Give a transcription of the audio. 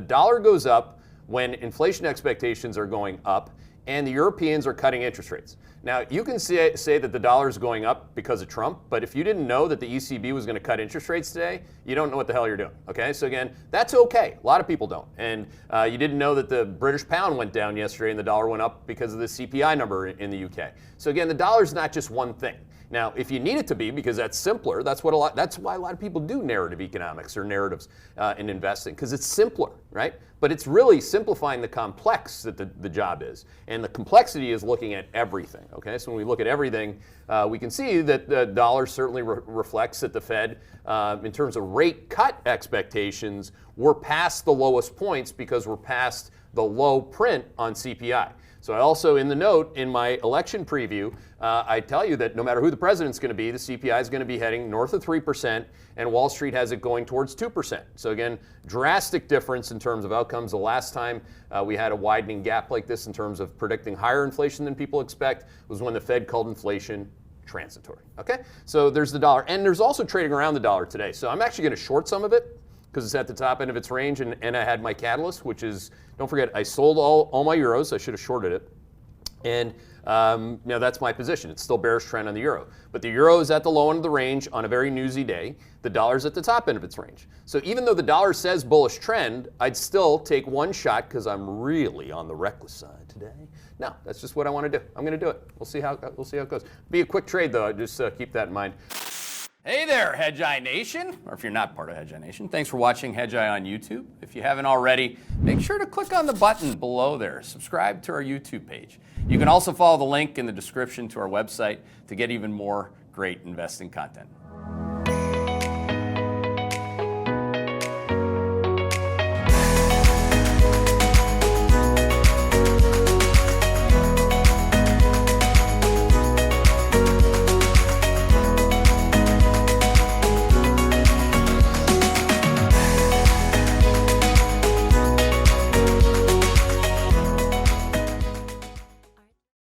dollar goes up when inflation expectations are going up and the Europeans are cutting interest rates. Now, you can say that the dollar is going up because of Trump, but if you didn't know that the ECB was going to cut interest rates today, you don't know what the hell you're doing, okay? So again, that's okay. A lot of people don't. And you didn't know that the British pound went down yesterday and the dollar went up because of the CPI number in the UK. So again, the dollar's not just one thing. Now, if you need it to be, because that's simpler, that's why a lot of people do narrative economics or narratives in investing, because it's simpler, right? But it's really simplifying the complex that the job is. And the complexity is looking at everything, okay? So when we look at everything, we can see that the dollar certainly reflects that the Fed, in terms of rate cut expectations, we're past the lowest points because we're past the low print on CPI. So I also, in the note, in my election preview, I tell you that no matter who the president's going to be, the CPI is going to be heading north of 3%, and Wall Street has it going towards 2%. So again, drastic difference in terms of outcomes. The last time we had a widening gap like this in terms of predicting higher inflation than people expect was when the Fed called inflation transitory. Okay, so there's the dollar, and there's also trading around the dollar today. So I'm actually going to short some of it, because it's at the top end of its range, and I had my catalyst, which is, don't forget, I sold all my euros. I should have shorted it. And that's my position. It's still bearish trend on the euro. But the euro is at the low end of the range on a very newsy day. The dollar's at the top end of its range. So even though the dollar says bullish trend, I'd still take one shot because I'm really on the reckless side today. No, that's just what I want to do. I'm going to do it. We'll see how it goes. Be a quick trade, though. Just keep that in mind. Hey there, Hedgeye Nation, or if you're not part of Hedgeye Nation, thanks for watching Hedgeye on YouTube. If you haven't already, make sure to click on the button below there. Subscribe to our YouTube page. You can also follow the link in the description to our website to get even more great investing content.